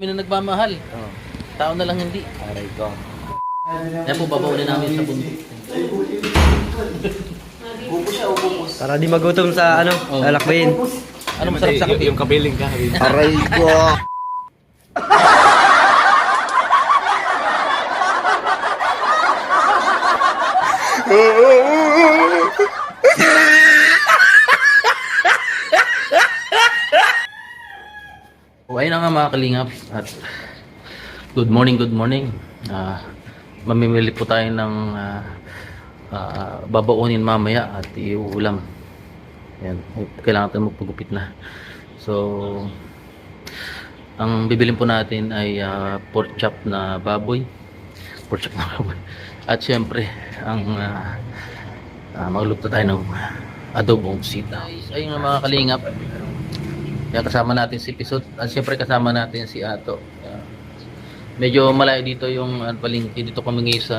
Kami na nagmamahal. Oh, Tao na lang hindi. aray ko. Kaya po babaunin namin sa bundok. Para di magutom sa ano, lalakbayin. Ano masarap sa kape? Yung kabiling ka. Aray ko. O ayun na nga mga kalingap. At good morning, good morning. Mamimili po tayo ng babaunin mamaya at iuulam. Ayan, kailangan tayo magpagupit na. So, ang bibilin po natin ay pork chop na baboy. Pork chop na baboy. At syempre, ang magluluto tayo ng adobong sita. Ayun nga mga kalingap. Kaya kasama natin si Pisot at syempre kasama natin si Ato. Medyo malayo dito yung palengke. Dito kami ngayon sa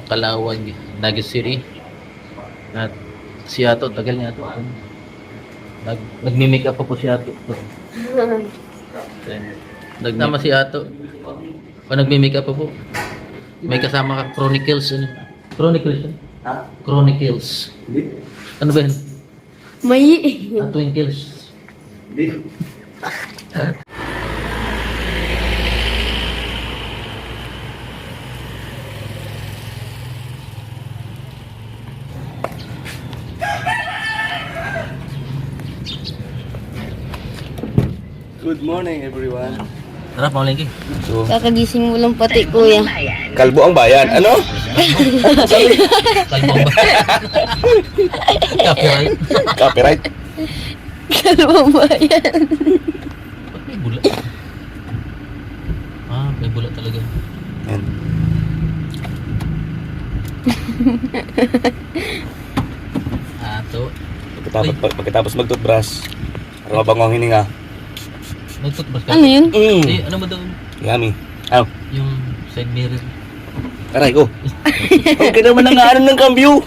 Calawag, Naga City. At si Ato, tagal niya Ato. Nagmi-make up pa po si Ato. Nagtama si Ato. Nagmi-make up pa po. May kasama ka Chronicles. Ano? Chronicles? Ha? Chronicles. Ano ba yun? May Twinkles. Hindi. Good morning everyone. Tara, pamalengke. So, kakagising mo lang pati, kuya. kalbo ang bayan. Ano? Kalbong ba? Copyright. Copyright. Kalawang bayan. May bula. May bula talaga. Yan. Ato. Pagkatapos mag-toothbrush, para mabango ang hininga. Nagtutbrush ka? Ano yun? Eh, ano ba daw? Yummy. Ano? Yung side mirror. Aray ko. Okay naman ang ano ng cambio.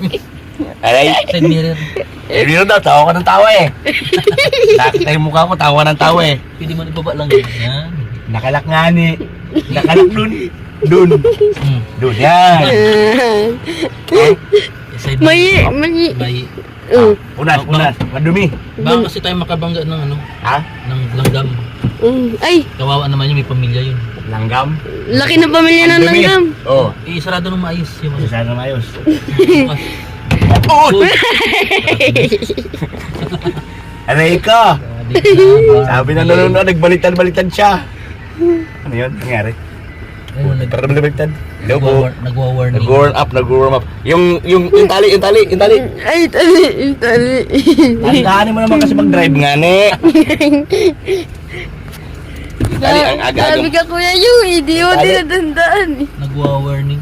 Aray. Side mirror. Eh, biro daw, tawa ka ng tawa eh. Nakita yung mukha ko, tawa ng tawa eh. Pwede mo ibaba lang yan. Nakalak nga ni. Nakalak dun. Dun. Dun, yan. Side May, mirror. may. May. Unas, unas. Madumi. Baka kasi tayo makabangga ng ano, Ha? ng langgam. Ay, Kawawa naman yun, may pamilya yun. Langgam? laki ng pamilya ng langgam. Oo. Eh, sarado nung maayos yung ano. Sana mayos. Bukas. Uy! Aray ko. Sabi na nanonood, nagbaliktad-baliktad siya. Ano yun? Nangyari? Parang baliktad. Hello po. Nagwa-warning. Nag-warm up. Yung tali. Ay, tali. Tandaan mo naman kasi mag-drive nga, ne. Tali, ang aga-aga. Sabi ka, kuya, yung hindi mo Tali. dinadandaan. Nagwa-warning.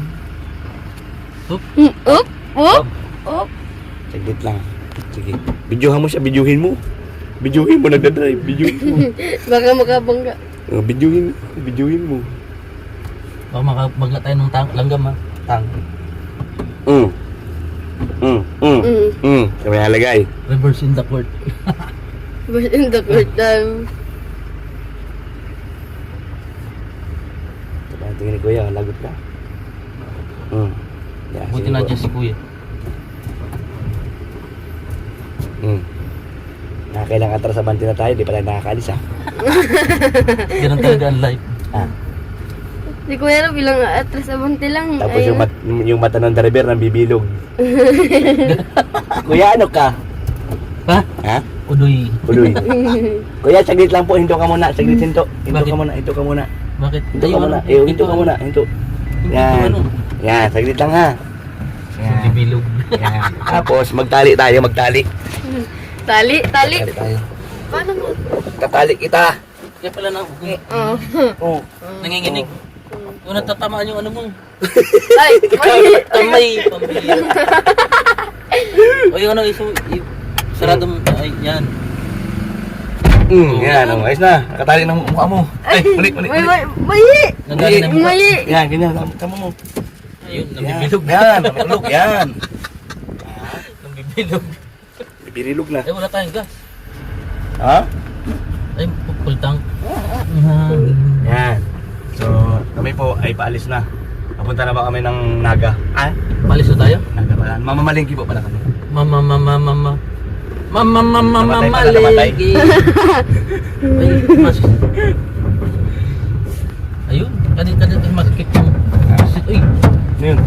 Up, up. Saglit lang. Sige. Videohan mo siya, videohin mo. Videohin mo, nagdadrive. Videohin mo. Baka makabangga. Videohin mo. Baka makabangga tayo ng langgam ha. Tang. Kami halagay. Reverse in the court. But in the court time. Tingin ni Kuya, lagot ka. Yeah, Buti na dyan si kuya. Nakakailang atras sa banti na tayo, di pa tayo nakakalis ha. Ganun talaga ang life. Si kuya, bilang atras abante lang. Tapos Ayun. yung mata ng driver nang bibilog. Kuya, ano ka? Ha? Ha? Udoy. Uloy. Kuya, saglit lang po, hinto ka muna. Saglit, hinto. Hinto Bakit? ka muna. Bakit? Hinto ka muna. Hinto ka muna. Hinto. Yan. Yan, saglit lang ha. Yan. Bibilog. Yan. Tapos, magtali tayo, magtali. Tali. Magtali tayo. Paano mo? Tatali kita. Kaya pala na Oh. Oh. nanginginig. Kung natatamaan yung ano mo. Ay, Tamay. Pamilya. O yung ano, sarado mo. Ay, yan. Yan, oh, ayos na. Nakatali ng mukha mo. Ay, mali. Mayi! Nanggaling na mukha. Mayi! Yan, ganyan. Tama mo. Ayun, Yan, nabibilog. yan. Nabibilog, yan. Nabibilog. Birilog na. Eh, wala tayong gas. Ha? Ay, full tank. Yan. po ay paalis na. Papunta na ba kami ng Naga? Ah? Palis na tayo? Naga pala. Mamamalingki po pala kami. Maligi. Ay, mas. Ayun, kanit masakit yung. Uy, Ano yun?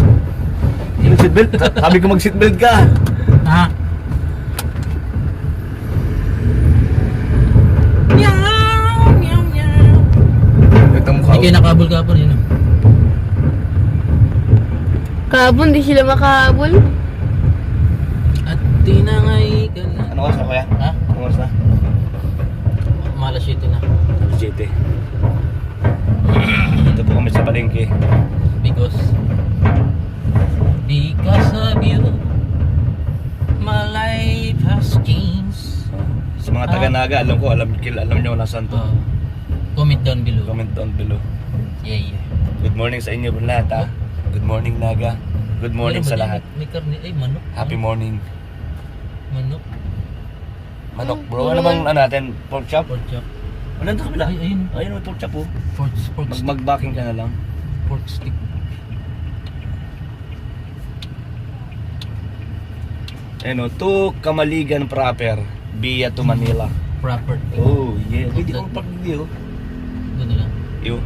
Yung seatbelt? Sabi ko mag-seatbelt ka. ha? Ito mukha Hindi kayo nakabol-kabol yun. Kabon, di sila makahabol. At tinangay ka na. Ano oras na kuya? Ha? Ano oras na? Malas 7 na. JT. Ito po kami sa palengke. Because of you, my life has changed. Sa mga taga-Naga, alam nyo nasaan to. Comment down below. Comment down below. Yeah. Good morning sa inyo lahat ha. Good morning Naga. Good morning Meron sa ba lahat. dyan? May karne. Ay, manok. Happy morning. Manok. Manok bro. Ano bang natin? Pork chop? Pork chop. Ano ito kabila? Ay, ayun. Ayun may pork chop po. Pork stick. Mag-backing ka na lang. Pork stick. Ano, to Kamaligan proper via to Manila. Property. Oh, yeah. Hindi ko park video. Ganda lang. Yo.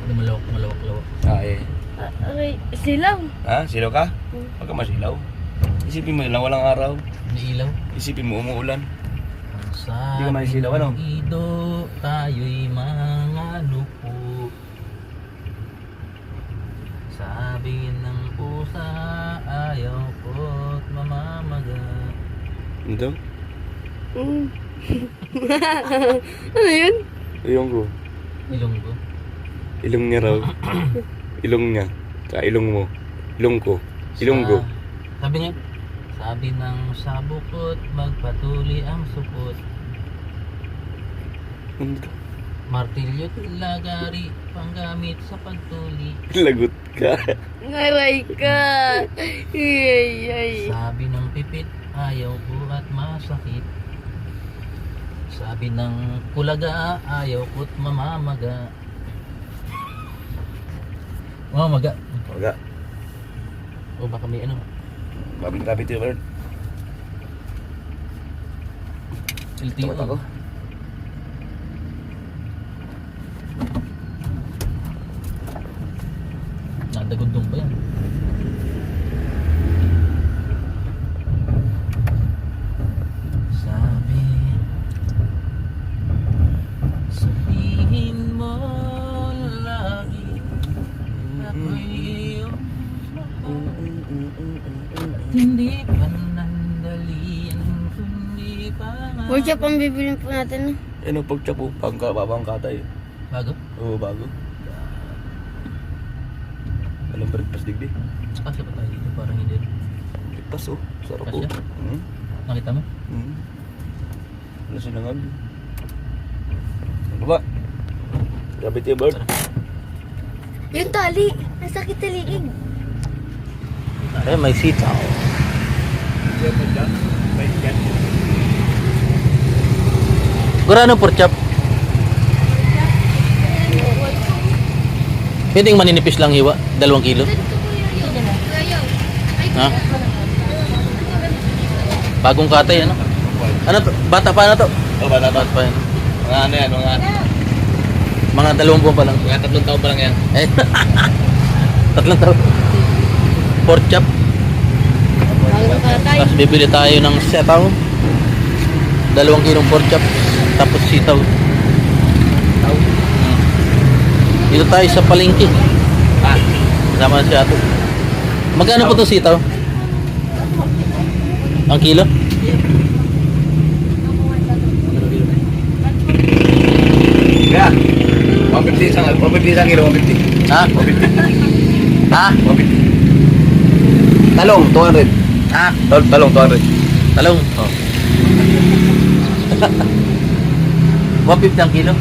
Ano malawak. Ah, eh. Okay, silaw. Ha? Silaw ka? Huwag ka masilaw. Isipin mo lang walang araw. May ilaw. Isipin mo umuulan. Sa Hindi ka manisilaw, ano? ido, tayo'y mga lupo. Sabi ng pusa, ayaw ko't mamamaga. Ito? Mm. Ano yun? Ilong ko. Ilong ko. Ilong niya raw. Ilong niya. Sa ilong mo. Ilong ko. Ilong ko. Sabi niya, sabi ng sabukot, magpatuli ang supot. Martilyo't lagari, panggamit sa pagtuli. Lagot ka. Ngaray ka. Ay. Sabi ng pipit, ayaw ko at masakit. Sabi ng kulaga, ayaw ko't mamamaga. Mamamaga. Wala. O baka may ano. Mabing rabbit yung bird. LTO. Takot ako. Nadagundong pa yan. Sabihin mo lagi ako'y iyong mahal. Hindi pa nandalian, kundi pa nga. Pork chop ang bibilin po natin. Ano pag chapo? Babang katay. Bago? Oo, bago. Alam breakfast digdi. Kasi pa tayo dito, parang hindi. Breakfast oh. Sarap po. Kasya? Nakita mo? Ano sinangag? Ano ba? Rabbit yung bird. Yung tali. Nasakit taliig. Ay, may sitaw. Gurano pork chop? Pwedeng maninipis lang hiwa, 2 kilo. Ha? Bagong katay ano? Ano to? Bata pa na to? Oh, bata pa. Bata pa yan. Mga ano yan, Mga 2 buwan pa lang. mga 3 taon pa lang yan. Eh. 3 taon. Pork chop. Bago katay. Tapos bibili tayo ng sitaw. 2 kilong pork chop. Tapos sitaw. Dito tayo sa palengke. Kasama si Ato. Magkano po itong sitaw? Ang kilo? Kaya, 150 isang kilo, 150. Ha? 150. Ha? 150. Talong, 200. Ha? Talong, 200. Talong? Oh. 150 ang kilo?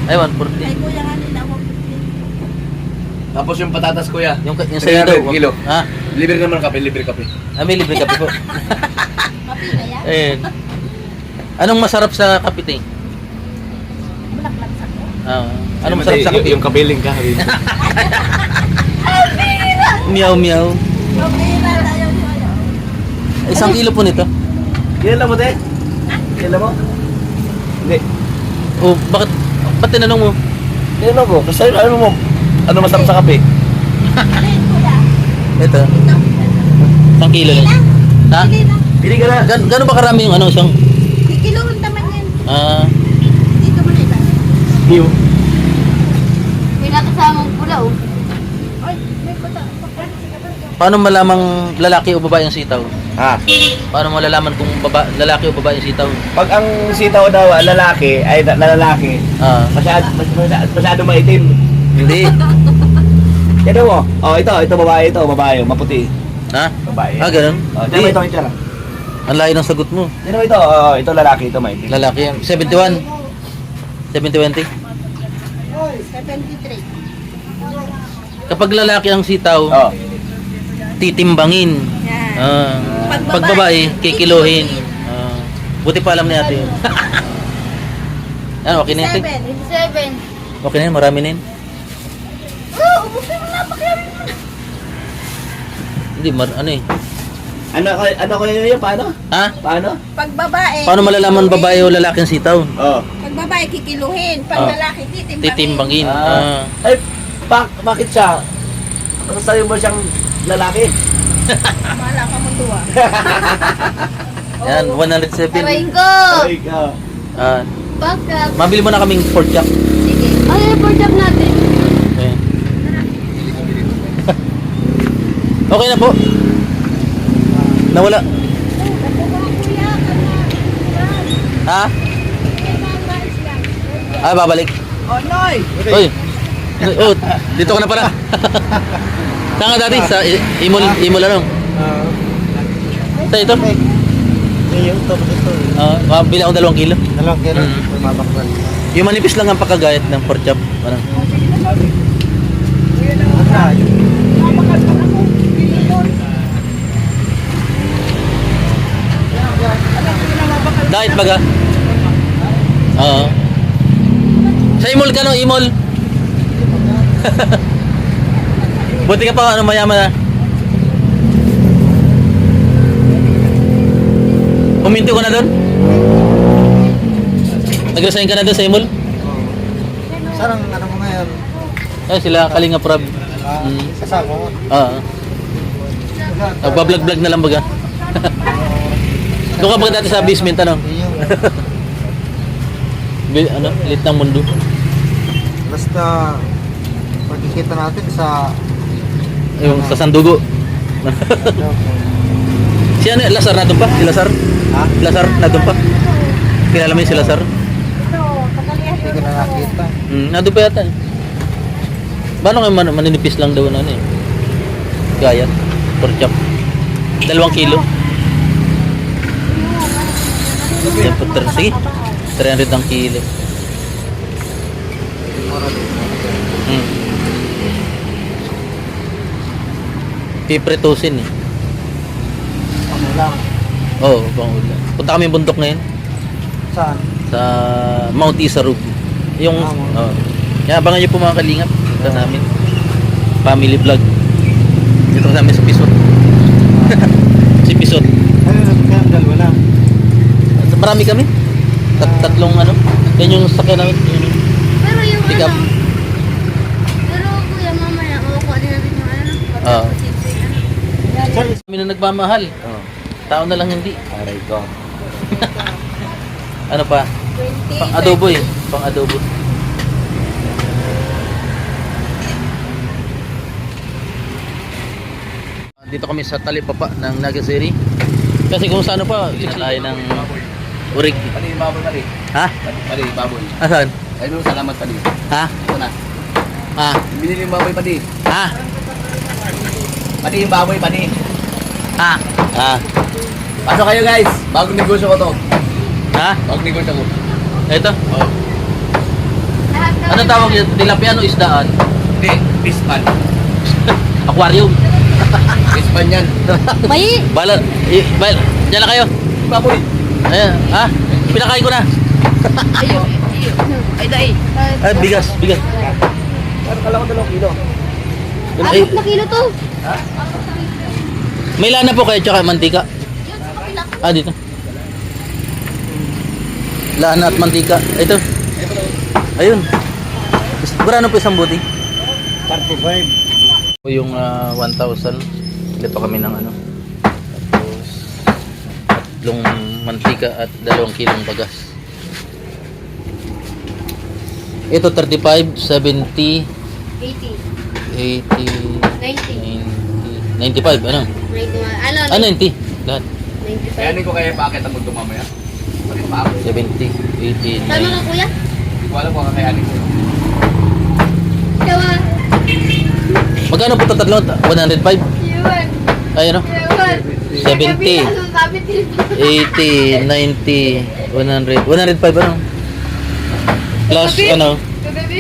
Ay, 140. Tapos yung patatas kuya. Yung sa'yo daw. 300 kilo. Ha? Libre naman kape, libre kape. Ah, may libre kape po. Ayun. Anong masarap sa kapiting? Ano masarap sa kape? Yung kapiling ka. Meow meow. Isang kilo po nito. Kailan mo, te? Kailan mo? Hindi. Oh, bakit? Ba't tinanong mo? Kailan mo? Kasi ano mo? Ano masarap sa kape? Ito. Isang kilo lang. Ha? Pili ka na. Gano'n ba karami yung ano isang... Kikiluhan naman yan. Dito mo na iba. New. May nakasamang pula oh. Ay, may pata. Paano malamang lalaki o babae ang sitaw? Ah. Paano malalaman kung lalaki o babae ang sitaw? Pag ang sitaw daw lalaki, ay lalaki, masyado maitim. Hindi. Yan mo. Oh, ito babae, maputi. Ha? Babae. Ganun? Oh, ito ito ito. Ang layo ng sagot mo. Yan mo ito, ito lalaki, ito maitim. Lalaki yan. 71. 70-20. 73. Kapag lalaki ang sitaw, Oh. titimbangin. Yan. Pag babae, kikiluhin. Buti pa alam ni ate yun. Ano, okay na yun? 27. Okay na yun, marami na yun. Ubusin mo na, pakiyarin mo. Hindi, ano eh. Ano ko yun? Paano? Ha? Paano? Pag babae. Paano malalaman babae o lalaki ang sitaw? Oh. Pag babae, kikiluhin. Pag Oh. lalaki, titimbangin. Titimbangin. Ay, bakit siya? Ano sa'yo mo siyang lalaki? Bahala ka mo tuwa. Yan, 107. Aray ko! Ay, ikaw. Bakit? Mabili mo na kaming pork chop. Sige. Ano yung pork chop natin? Ayan. Okay na po. Nawala. Ha? Babalik. Oh, Noy! Uy. Oh, dito ka na pala. Saan ka dati? Sa Imol ano? Ito. Yung top ito. Bili ako 2 kilo. 2 kilo. Mm. Mabaklan. Yung manipis lang ang pagkagayat ng pork chop. Ano? Diet baga? Oo. Sa Imol ka no? Imol? Buti ka pa ano mayaman na. Uminto ka na doon? Nag-resign ka na doon sa Imol? Sarang ano mo ngayon? Ay sila Kalinga Prab. Sasama mo. Oo. Nagbablog-vlog na lang baga. Doon ka ba dati sa basement ano? Ano? Lit ng mundo. Basta pagkikita natin sa Yung sa Sandugo. Si ano? Lazar na doon pa? Si Lazar? Ha? Lazar na doon pa? Kilala mo yung si Lazar? hindi ko na nakita. Nandun pa yata eh. Paano kayo maninipis lang daw na ano eh? Gayat. Pork chop. 2 kilo. Yan po, sige. 300 ang kilo. Pipritusin eh. Ano lang? Oo, pangulam. Punta kami bundok ngayon. Saan? Sa Mount Isarug. Yung, yan, abangan nyo po mga kalingap. Ito namin. Family vlog. Dito ka namin sa Pisot. Si Pisot. Ayun, dalawa lang. Marami kami. Tatlong ano. Yan yung sakyan namin. Yun. Pero yung Pick up. ano, pero kuya mamaya, makukuha din natin yung ano. Oo. Yan. Kami na nagmamahal. Tao na lang hindi. Aray ko. Ano pa? 20. Pang adobo eh. Pang adobo. Dito kami sa talipapa ng Nagasiri. Kasi kung saan pa, tayo ng urig. Pali, baboy, pali. Ha? Pali, baboy. Asan? Ay, no, salamat, pali. Ha? Ito na. Ha? Binili yung baboy, pali. Ha? Pali yung baboy, pali. Ha? Ha? Pasok kayo, guys. Bagong negosyo ko to. Ha? Bagong negosyo ko. Ito? Oh. Ano tawag yun? Tilapia o isdaan? Hindi, pispan. Aquarium. Pispan yan. May, Bala. Diyan na kayo. Baboy. Ayan. Ha? Pinakain ko na. ay, dai. Ay, bigas. Ano kala ko 2 kilo? Ay, Abot na kilo to. may lana po kayo tsaka mantika. Dito. Lana at mantika. Ito. Ayun. Magkano po isang buti? 35. Po yung 1,000. Bili pa kami ng ano. Tapos 3 mantika at 2 kilong bagas. Ito 35, 70, 80. 80, 90. 95, ano? 91. Ano? 90. Lahat. 95. Kaya ko kaya bakit ang mundo mamaya? Bakit pa ako? 70, 80, Tama ka, kuya? Hindi ko alam kung kakayanin ko. Tawa. Magkano po ito tatlo? 105? Yun. Ay, ano? Yun. 70, 80, 90, 100. 105 ano? Plus ano? Baby.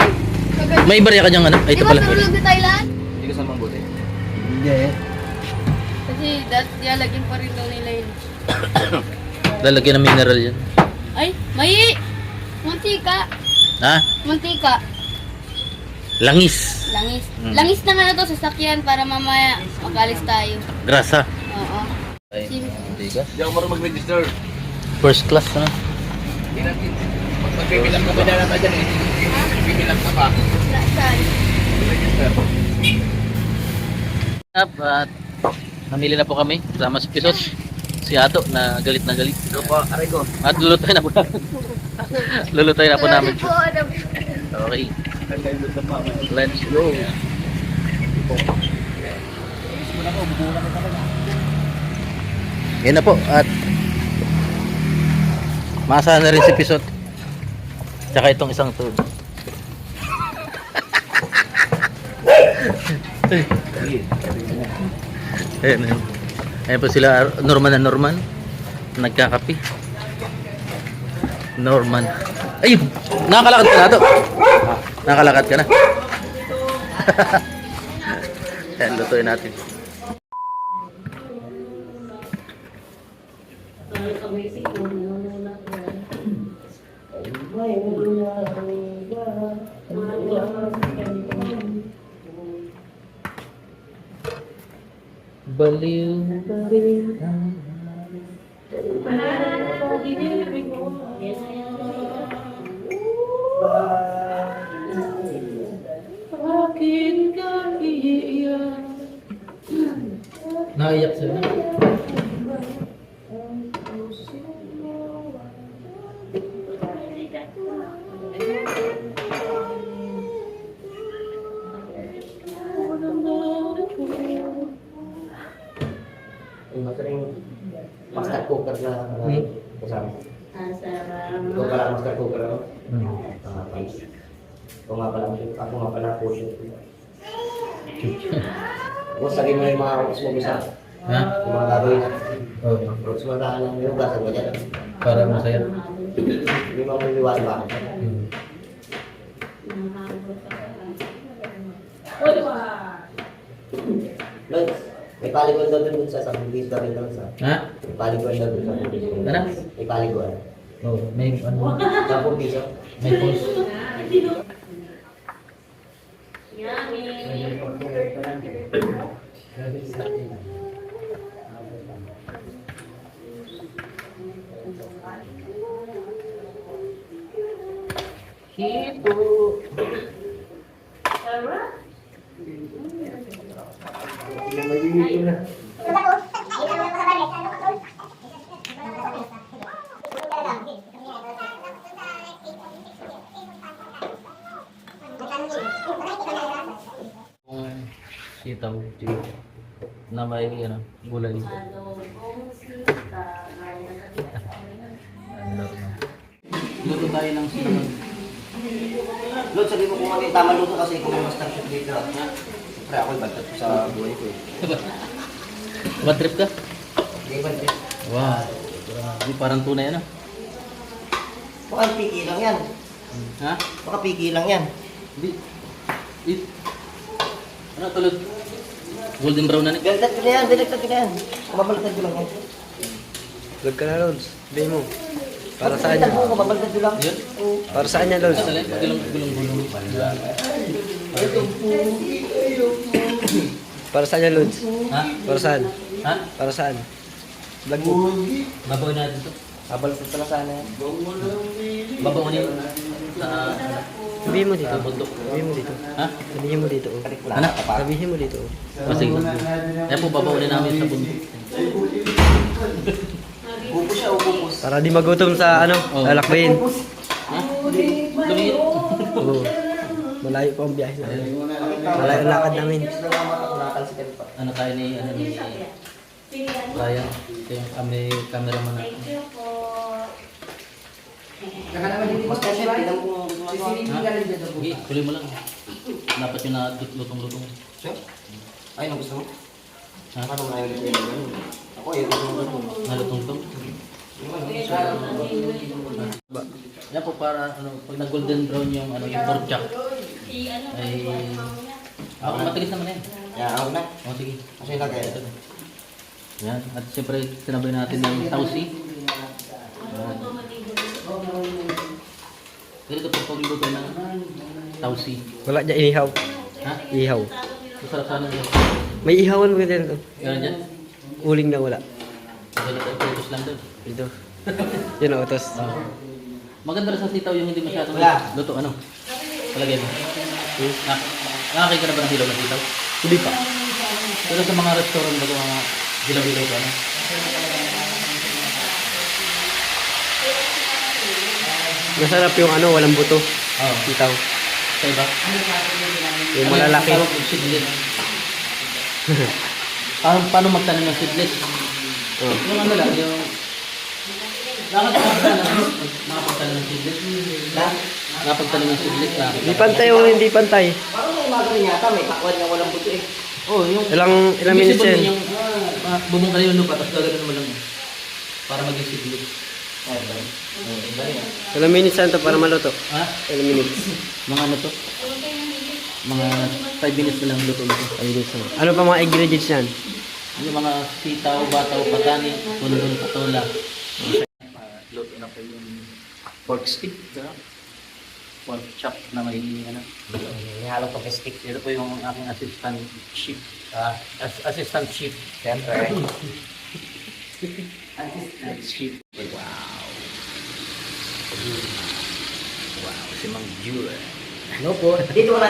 May barya ka dyan ano? Ay, Di ito ba pala. tulog na tayo lahat? Hindi ko saan mabuti. Hindi. Kasi dialagin pa rin daw nila yun. Lalagyan ng mineral yan. Ay, may mantika. Ha? Mantika. Langis. Langis. Hmm. Langis na nga na to sa sakyan para mamaya magalis tayo. Grasa. Oo. Ay, ang bigas. Hindi ako marunong mag-register. First class ano? Hindi natin. Magbibilang ka ba na naman dyan eh? Magbibilang ka pa. Saan? Register. At namili na po kami. Kasama si Pisot. Si Ato na galit na galit. Ito po, aray ko. At lulutay na po namin. Lulutay na po namin. Okay. Let's go. Yan na po at maasahan na rin si Pisot. Tsaka itong isang to. Ayan. Ayan po sila Norman na Norman. Nagkakapi. Norman. Ay! Nakakalakad ka na to. Nakakalakad ka na. Ayan, lutuin natin. Baliw, baliw. Bakit ka iiyak? Naiyak sila. Master cooker na kasama. Ikaw pala master cooker ako. Ako nga pala po siya. Tapos lagay mo yung mga rocks mo bisa. Ha? Yung mga gagawin na. Oo. Rocks mo na lang yung gasan mo dyan. Para masaya. Hindi mo maniniwala ba? Lloyd, may paliguan daw dun sa bibis daw rin sa. Ha? May paliguan daw dun sa bibis. Ano? May paliguan. Oh, may ano? 10 piso. May pulse. Hipo. Sitaw, na may ano, gulay. Luto tayo ng sinaman. Lord, sabi mo kung ano yung tama luto kasi kung may master chef dito. Siyempre ako yung bantat sa buhay ko eh. Bad trip ka? Hindi ba trip? Wow. Grabe, parang tunay ano? Baka piki lang yan. Ha? Baka piki lang yan. Di. Di. Ano tulad? Golden brown na ni. Binagtad ko na yan. Kumabalagtad ko lang yan. Vlog ka na, Lods. Hindi mo. Para saan yan? Babaliktad ko lang. Yun. Para saan yan, Lods? Sandali, gulong-gulong. Para saan yan, Lods? Ha? Para saan? Ha? Para saan? Vlog mo. Babawin natin to. Babaliktad ko lang sana yan. Babawin yun. Sa... Sabihin mo dito. Sa bundok. Sabihin mo dito. Ha? Sabihin mo dito. Balik ko lang. Ano? Sabihin mo dito. Kasi, kaya po babawin namin sa bundok. Upo siya, upo. Para di magutom sa ano, Oh. lalakbayin. Ha? Lumiit. Oo. Malayo pa ang biyahe namin. Malayo ang lakad namin. Ano tayo ni, Ryan. Ito yung kami, cameraman natin. Basta siya, tignan mo kung gumagawa. Sige, tuloy mo lang. Dapat yung lutong-lutong. Siya? Ay, ang gusto mo? Ha? Ano nga yung gusto mo? Ako, yung gusto mo. Nalutong-tong. Yan po para pag nag-golden brown yung yung pork chop. Ay ako matigas naman yan. Yan, ako na. O sige. Kasi lagay. Yan. At siyempre sinabay natin ng tausi. Yan. Ganito po pagluto ng tausi. Wala dyan ihaw. Ha? Ihaw. Masarap sana yun. May ihawan mo dito. Yan dyan. Uling na wala. Ganito ang prutos lang doon. Dito. Yun ang utos. Maganda rin sa sitaw yung hindi masyadong Wala. luto. Ano? Palagay mo. Nakakay ka na ba ng hilaw ng sitaw? Hindi pa. Pero sa mga restaurant ba mga hilaw-hilaw ka, ano? Masarap yung ano, walang buto. Oo. Sitaw. Sa iba? Yung malalaki. Tawag yung seedless. Paano magtanim ng seedless? Oh. Yung ano lang, yung... Nakapagtanim ng seedless? Nakapagtanim ng seedless na... Hindi pantay o hindi pantay. Parang may umaga rin yata, may pakwan niya walang buto eh. Oh, yung... Ilang minutes visible yan? Yung bumungkal yung lupa, tapos gagawin mo lang yun. Para maging seedless. Ilang minutes yan to para maluto? Ha? Ilang minutes? Mga ano to? Mga 5 minutes na lang luto nito. Ano pa mga ingredients yan? Yung mga sitaw, bataw, patani, punong patola. Luto na po yung pork stick. Pork chop na may ano. May halong pag-stick. Ito po yung aking assistant chef. Assistant chef. Siyempre. Assistant chef. Wow. Wow, si Mang Jure. Ano po? Dito wala